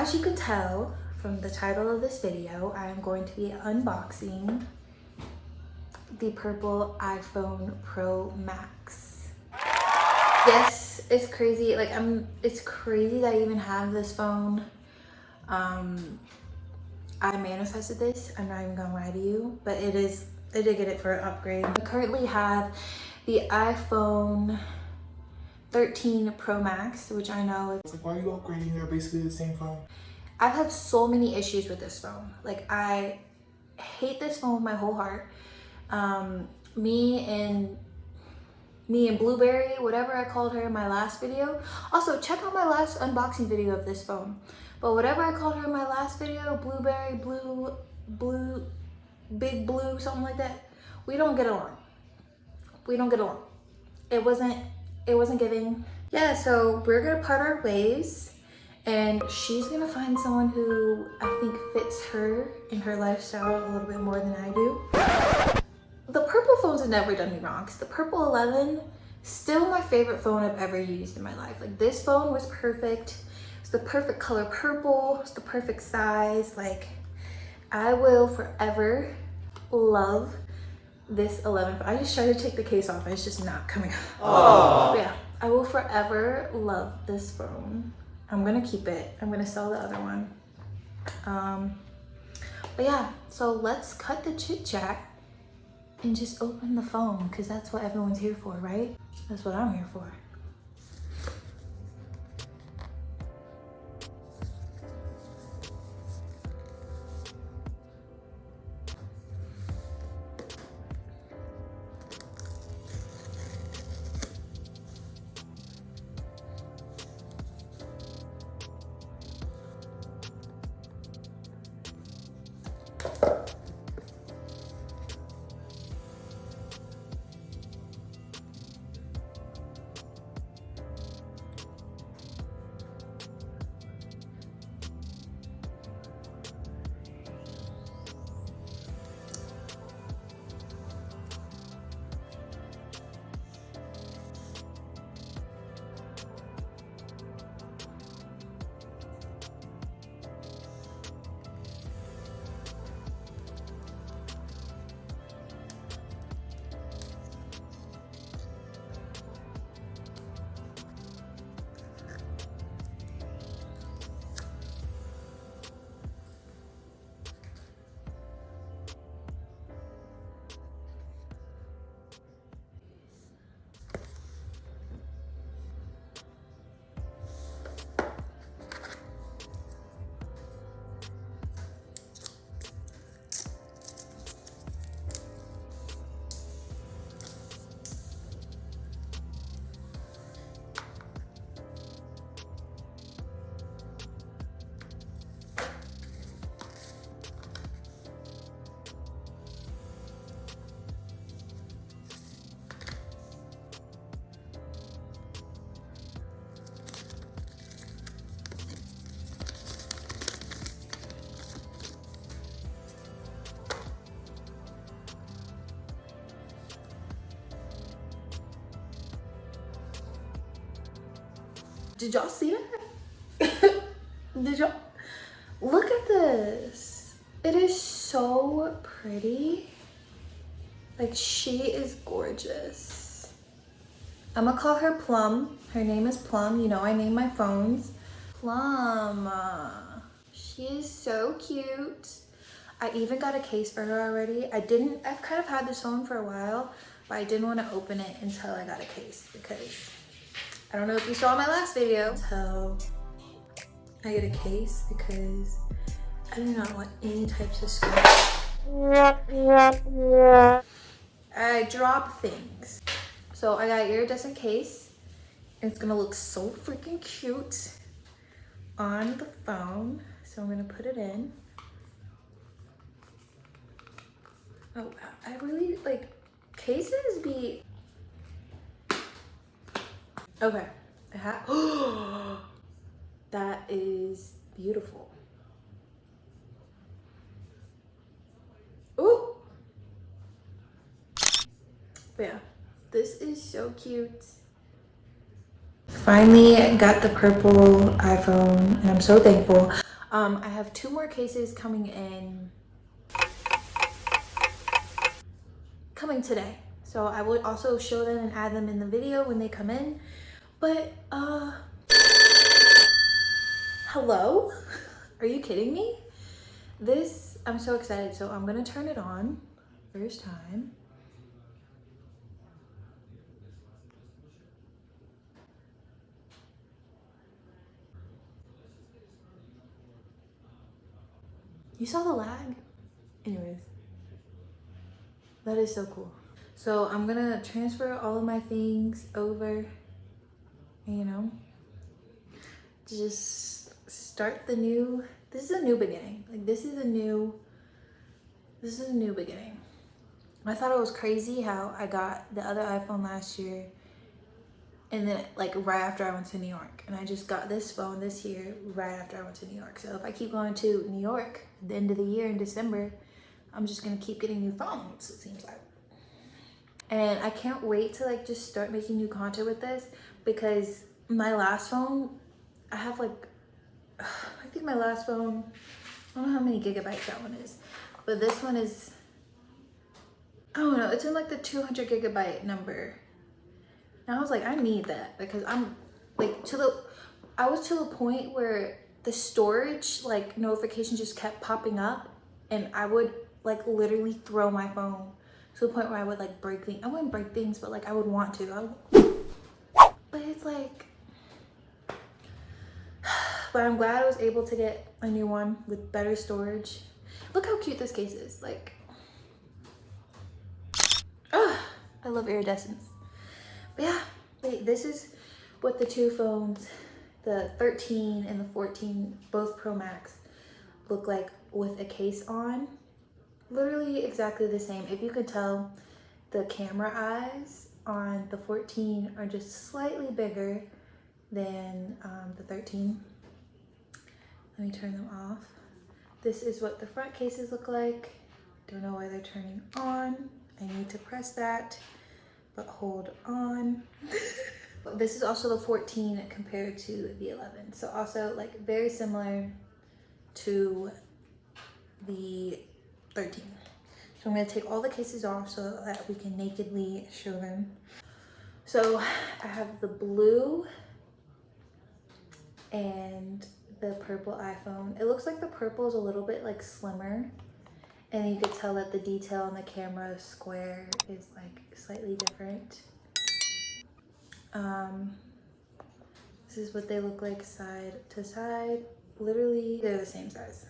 as you can tell from the title of this video, I am going to be unboxing the purple iPhone Pro Max. Yes, it's crazy. Like it's crazy that I even have this phone. I manifested this. I'm not even gonna lie to you, but I did get it for an upgrade. I currently have the iPhone 13 Pro Max, which I know it's like, why are you upgrading? They're basically the same phone. I've had so many issues with this phone. Like, I hate this phone with my whole heart. Me and Blueberry, whatever I called her in my last video. Also, check out my last unboxing video of this phone. But whatever I called her in my last video, Blueberry, Big Blue, something like that. We don't get along. We don't get along. It wasn't giving. Yeah, so we're gonna part our ways. And she's gonna find someone who I think fits her and her lifestyle a little bit more than I do. The purple phones have never done me wrong, because the purple 11, still my favorite phone I've ever used in my life. Like, this phone was perfect. It's the perfect color purple. It's the perfect size. Like, I will forever love this 11. I just tried to take the case off and it's just not coming out. But yeah, I will forever love this phone. I'm gonna keep it. I'm gonna sell the other one. But yeah, so let's cut the chit chat and just open the phone, because that's what everyone's here for, right? That's what I'm here for. Did y'all see that? Did y'all? Look at this. It is so pretty. Like, she is gorgeous. I'm gonna call her Plum. Her name is Plum. You know I name my phones. Plum. She is so cute. I even got a case for her already. I've kind of had this phone for a while, but I didn't want to open it until I got a case, because I don't know if you saw my last video. So I get a case because I do not want any types of scratch. I drop things. So I got an iridescent case. And it's gonna look so freaking cute on the phone. So I'm gonna put it in. Oh, I really like cases be. Okay, that is beautiful. Ooh. But yeah, this is so cute. Finally got the purple iPhone and I'm so thankful. I have 2 more cases coming today. So I would also show them and add them in the video when they come in. But hello? Are you kidding me? I'm so excited. So I'm gonna turn it on first time. You saw the lag? Anyways, that is so cool. So I'm gonna transfer all of my things over, and, you know, just start the new, this is a new beginning. Like this is a new beginning. I thought it was crazy how I got the other iPhone last year and then like right after I went to New York, and I just got this phone this year right after I went to New York. So if I keep going to New York at the end of the year in December, I'm just gonna keep getting new phones, it seems like. And I can't wait to like just start making new content with this, because my last phone, I have like, I think my last phone, I don't know how many gigabytes that one is, but this one is, I don't know, it's in like the 200 gigabyte number. And I was like, I need that, because I'm like I was to the point where the storage like notification just kept popping up, and I would like literally throw my phone to the point where I would like break things. I wouldn't break things, but like I would want to. But it's like, but I'm glad I was able to get a new one with better storage. Look how cute this case is. Like, I love iridescence. But yeah, wait, this is what the 2 phones, the 13 and the 14, both ProMax, look like with a case on. Literally exactly the same. If you could tell, the camera eyes on the 14 are just slightly bigger than the 13. Let me turn them off. This is what the front cases look like. Don't know why they're turning on. I need to press that, but hold on. This is also the 14 compared to the 11. So also like very similar to the 13. So I'm gonna take all the cases off so that we can nakedly show them. So I have the blue and the purple iPhone. It looks like the purple is a little bit like slimmer, and you could tell that the detail on the camera square is like slightly different. This is what they look like side to side. Literally, they're the same size.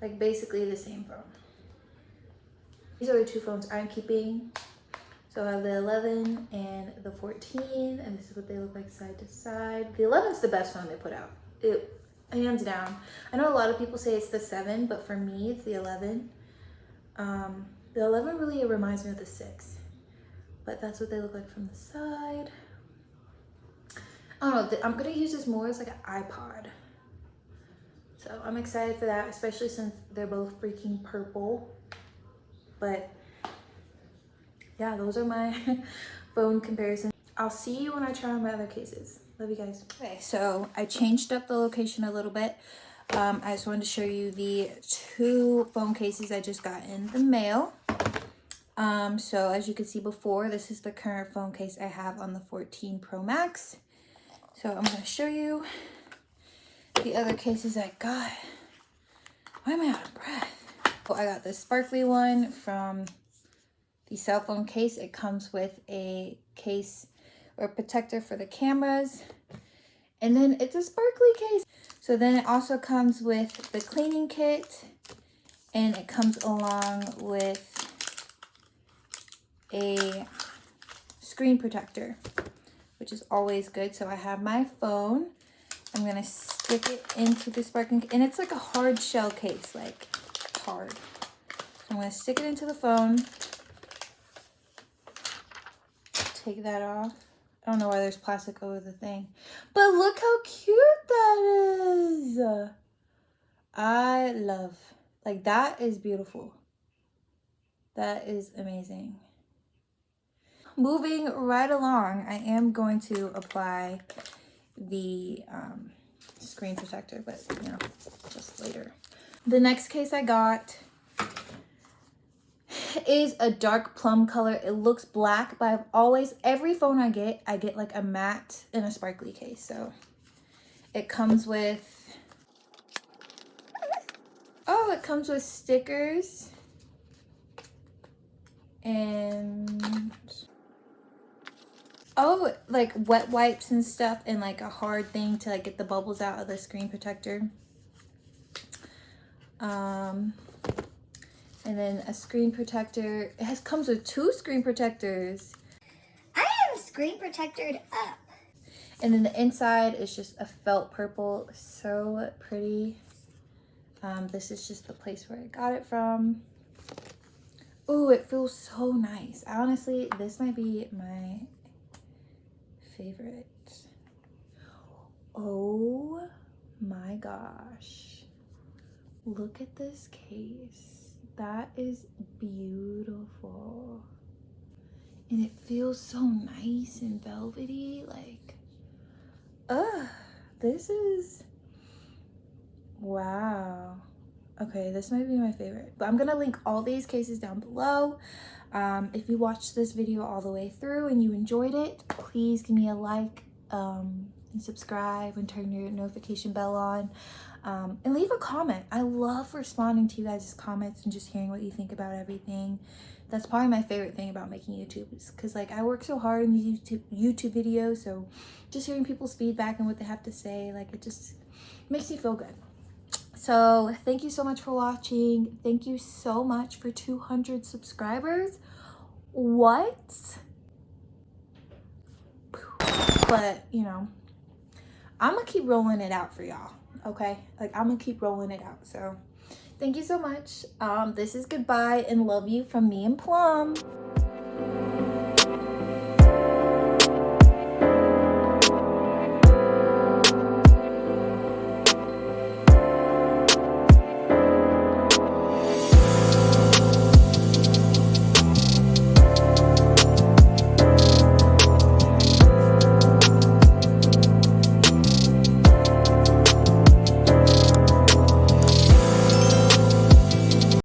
Like basically the same phone. These are the 2 phones I'm keeping. So I have the 11 and the 14, and this is what they look like side to side. The 11's the best phone they put out. It, hands down. I know a lot of people say it's the 7, but for me, it's the 11. The 11 really reminds me of the 6, but that's what they look like from the side. I don't know, I'm gonna use this more as like an iPod. So I'm excited for that, especially since they're both freaking purple. But yeah, those are my phone comparisons. I'll see you when I try on my other cases. Love you guys. Okay, so I changed up the location a little bit. I just wanted to show you the 2 phone cases I just got in the mail. So as you can see before, this is the current phone case I have on the 14 Pro Max. So I'm gonna show you the other cases I got. Why am I out of breath? Oh, I got this sparkly one from the cell phone case. It comes with a case or protector for the cameras, and then it's a sparkly case. So then it also comes with the cleaning kit, and it comes along with a screen protector, which is always good. So I have my phone. I'm gonna stick it into the sparkling, and it's like a hard shell case, like hard. So I'm gonna stick it into the phone. Take that off. I don't know why there's plastic over the thing, but look how cute that is. I love, like, that is beautiful. That is amazing. Moving right along, I am going to apply the screen protector, but you know, just later. The next case I got is a dark plum color. It looks black, but I've always, every phone I get like a matte and a sparkly case. So it comes with, oh, it comes with stickers and, oh, like wet wipes and stuff, and like a hard thing to like get the bubbles out of the screen protector. And then a screen protector. It comes with 2 screen protectors. I am screen protectored up. And then the inside is just a felt purple. So pretty. This is just the place where I got it from. Ooh, it feels so nice. Honestly, this might be my favorite. Oh my gosh. Look at this case. That is beautiful. And it feels so nice and velvety. Like, this is, wow. Okay, this might be my favorite. But I'm gonna link all these cases down below. If you watched this video all the way through and you enjoyed it, please give me a like and subscribe and turn your notification bell on. And leave a comment. I love responding to you guys' comments and just hearing what you think about everything. That's probably my favorite thing about making YouTube, is because like I work so hard in these YouTube videos, so just hearing people's feedback and what they have to say, like it just makes me feel good. So thank you so much for watching. Thank you so much for 200 subscribers. What? But you know, I'm gonna keep rolling it out for y'all. Okay, like I'm gonna keep rolling it out. So thank you so much. This is goodbye and love you from me and Plum.